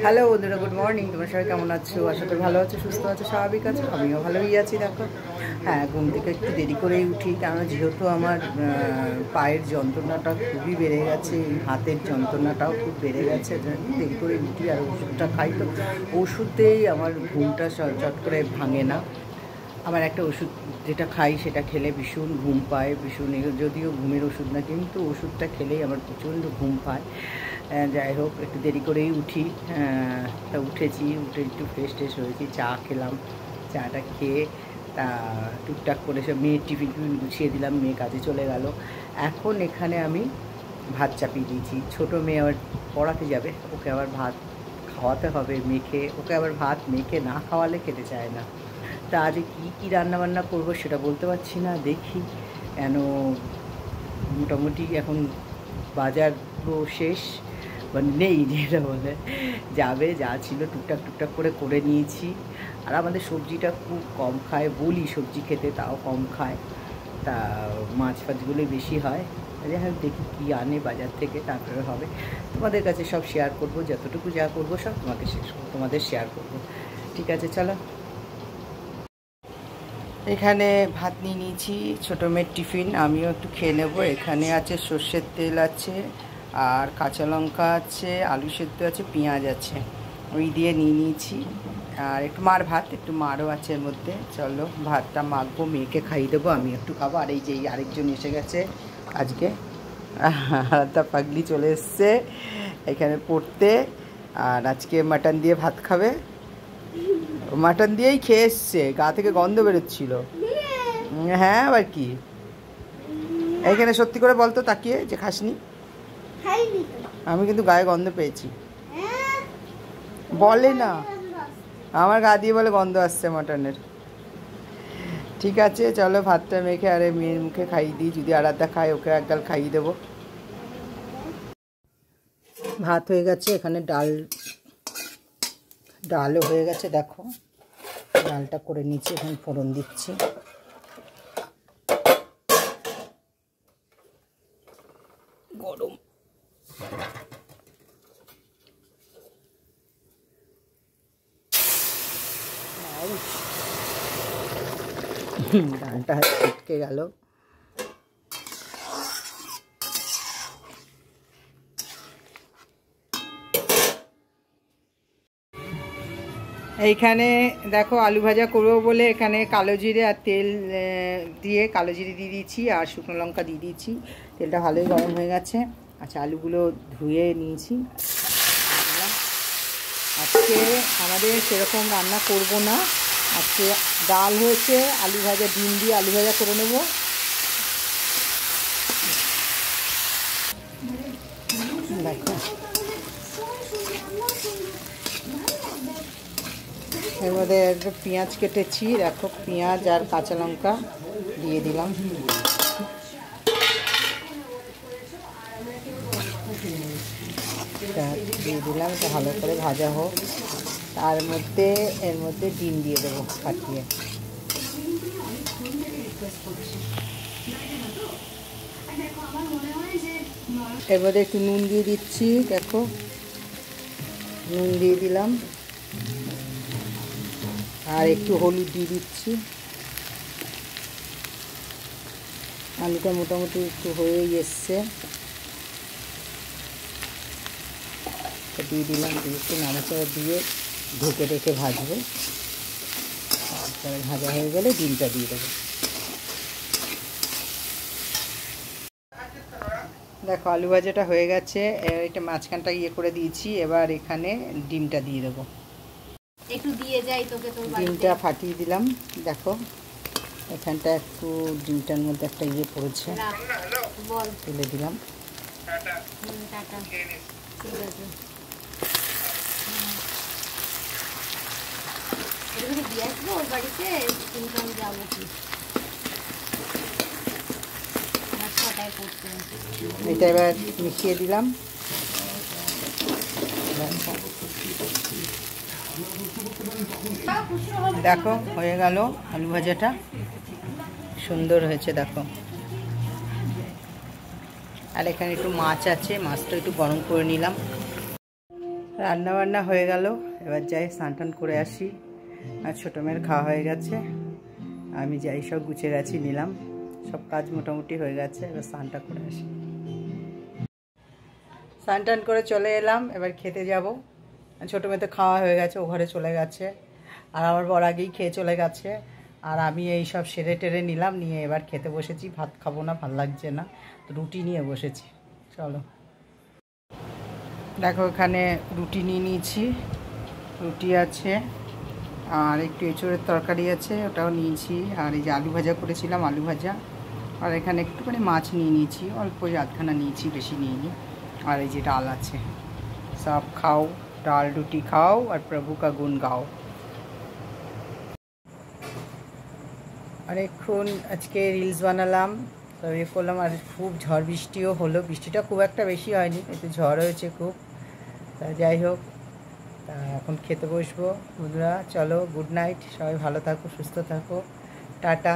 Hello বন্ধুরা, good morning. তোমরা সবাই কেমন আছো? আশা করি ভালো আছো, সুস্থ আছো, স্বাভাবিক আছো। আমিও ভালোই আছি। দেখো, হ্যাঁ, ঘুম থেকে একটু দেরি করেই উঠি, কারণ যেহেতু আমার পায়ের যন্ত্রণাটা খুবই বেড়ে গেছে, হাতের যন্ত্রণাটাও খুব বেড়ে গেছে, দেরি করে উঠি আর ওষুধটা খাই। তো ওষুধেই আমার ঘুমটা চট করে ভাঙে না। আমার একটা ওষুধ যেটা খাই সেটা খেলে ভীষণ ঘুম পায়, ভীষণ, যদিও ঘুমের ওষুধ না, কিন্তু ওষুধটা খেলেই আমার প্রচণ্ড ঘুম পায়। যাই হোক, একটু দেরি করেই উঠি। তা উঠেছি, উঠে একটু ফ্রেশ ট্রেশ হয়েছি, চা খেলাম। চাটা খেয়ে তা টুকটাক করে সব মেয়ের টিফিন গুছিয়ে দিলাম, মেয়ে কাজে চলে গেল। এখন এখানে আমি ভাত চাপিয়ে দিয়েছি। ছোটো মেয়ে আবার পড়াতে যাবে, ওকে আবার ভাত খাওয়াতে হবে মেখে, ওকে আবার ভাত মেখে না খাওয়ালে খেতে চায় না। তা আজ কী রান্নাবান্না করবো সেটা বলতে পারছি না, দেখি। কেন মোটামুটি এখন বাজার তো শেষ, মানে নেই, যেটা বলে যাবে, যা ছিল টুকটাক করে নিয়েছি। আর আমাদের সবজিটা খুব কম খায়, বলি সবজি খেতে, তাও কম খায়। তা মাছ ফাছগুলোই বেশি হয়। যাই হোক, দেখি কী আনে বাজার থেকে, তারপরে হবে। তোমাদের কাছে সব শেয়ার করব, যতটুকু যা করবো সব তোমাদের শেয়ার করব। ঠিক আছে, চলো। এখানে ভাত নিয়ে নিয়েছি, ছোটো মেয়ের টিফিন, আমিও একটু খেয়ে নেবো। এখানে আছে সর্ষের তেল আছে, আর কাঁচা লঙ্কা আছে, আলু সেদ্ধ আছে, পেঁয়াজ আছে, ওই দিয়ে নিয়ে নিয়েছি। আর একটু মার ভাত, একটু মারও আছে এর মধ্যে। চলো ভাতটা মাখবো, মেয়েকে খাইয়ে দেবো, আমি একটু খাবো। আর এই যে আরেকজন এসে গেছে আজকে, আলাদা পাগলি চলে এসছে এখানে পড়তে। আর আজকে মাটন দিয়ে ভাত খাবে, মাটন দিয়েই খেয়ে এসছে, গা থেকে গন্ধ বেরোচ্ছিল। হ্যাঁ, আবার কি? এইখানে সত্যি করে বলতো তাকিয়ে যে খাসনি। আমি কিন্তু গায়ে গন্ধ পেয়েছি। বলে না, আমার গা দিয়ে বলে গন্ধ আসছে মাটনের। ঠিক আছে, চলো ভাতটা মেখে আরে মেয়ের মুখে খাইয়ে দিই, যদি আরাধ্যা খায় ওকে এক গাল খাইয়ে দেবো। ভাত হয়ে গেছে, এখানে ডালও হয়ে গেছে। দেখো, ডালটা করে নিচ্ছি, এখন ফোড়ন দিচ্ছি। গরম ডালটা ছিটকে গেল। এইখানে দেখো, আলু ভাজা করবো বলে এখানে কালো জিরে আর তেল দিয়ে, কালো জিরে দিয়ে দিয়েছি আর শুকনো লঙ্কা দিয়ে দিয়েছি। তেলটা ভালোই গরম হয়ে গেছে। আচ্ছা, আলুগুলো ধুয়ে নিয়েছি। আজকে আমাদের সেরকম রান্না করব না, আজকে ডাল হয়েছে, আলু ভাজা, ডিম দিয়ে আলু ভাজা করে নেব। দেখো, এর মধ্যে একটু পেঁয়াজ কেটেছি, দেখো, পেঁয়াজ আর কাঁচা লঙ্কা দিয়ে দিলাম। দিয়ে দিলাম, এটা ভালো করে ভাজা হোক। তার মধ্যে এর মধ্যে ডিম দিয়ে দেবো ফাটিয়ে। এর মধ্যে একটু নুন দিয়ে দিচ্ছি, দেখো, নুন দিয়ে দিলাম, আর একটু হলুদ দিয়ে দিচ্ছি। আলুটা মোটামুটি একটু হয়েই এসছে, দিয়ে দিলাম, দিয়ে একটু নাড়াচাড়া দিয়ে ঢেকে ঢেকে ভাজবো। তারপরে ভাজা হয়ে গেলে ডিমটা দিয়ে দেবো। দেখো, আলু ভাজাটা হয়ে গেছে, এটা মাঝখানটা ইয়ে করে দিয়েছি। এবার এখানে ডিমটা দিয়ে দেবো। একটু দিয়ে যাই তোকে, তোর ডিমটা ফাটিয়ে দিলাম। দেখো, এখানটা একটু ডিমটার মধ্যে একটা ইয়ে পড়েছে, তুলে দিলাম। দিয়ে আসবো ওর বাড়িতে, কিন্তু আমি যাবো কি, এটা এবার মিশিয়ে দিলাম। দেখো, হয়ে গেল আলু ভাজাটা, সুন্দর হয়েছে দেখো। আর এখানে একটু মাছ আছে, মাছটা একটু গরম করে নিলাম। রান্না বান্না হয়ে গেল, এবার যাই স্নান টান করে আসি। আর ছোটো মেয়ের খাওয়া হয়ে গেছে, আমি যাই সব গুছিয়ে গেছি, নিলাম সব কাজ মোটামুটি হয়ে গেছে, এবার স্নানটা করে আসি। স্নান টান করে চলে এলাম, এবার খেতে যাব। ছোটো মেয়ে তো খাওয়া হয়ে গেছে, ও ঘরে চলে গেছে, আর আমার বর আগেই খেয়ে চলে গেছে। আর আমি এই সব সেরে টেরে নিলাম, নিয়ে এবার খেতে বসেছি। ভাত খাবো না, ভাল লাগছে না, তো রুটি নিয়ে বসেছি। চলো দেখো, এখানে রুটি নিয়ে নিয়েছি, রুটি আছে, আর একটু এঁচোড়ের তরকারি আছে, ওটাও নিয়েছি। আর এই যে আলু ভাজা করেছিলাম, আলু ভাজা। আর এখানে একটুখানি মাছ নিয়ে নিয়েছি, অল্প আধখানা নিয়েছি, বেশি নিইনি। আর এই যে ডাল আছে। সব খাও, ডাল রুটি খাও আর প্রভু কা গুণ গাও। অনেকক্ষণ আজকে রিলস বানালাম, তবে এ করলাম। আর খুব ঝড় বৃষ্টিও হলো, বৃষ্টিটা খুব একটা বেশি হয়নি, কিন্তু ঝড় হয়েছে খুব। তা যাই হোক, তা এখন খেতে বসবো। বন্ধুরা চলো, গুড নাইট, সবাই ভালো থাকো, সুস্থ থাকো, টাটা।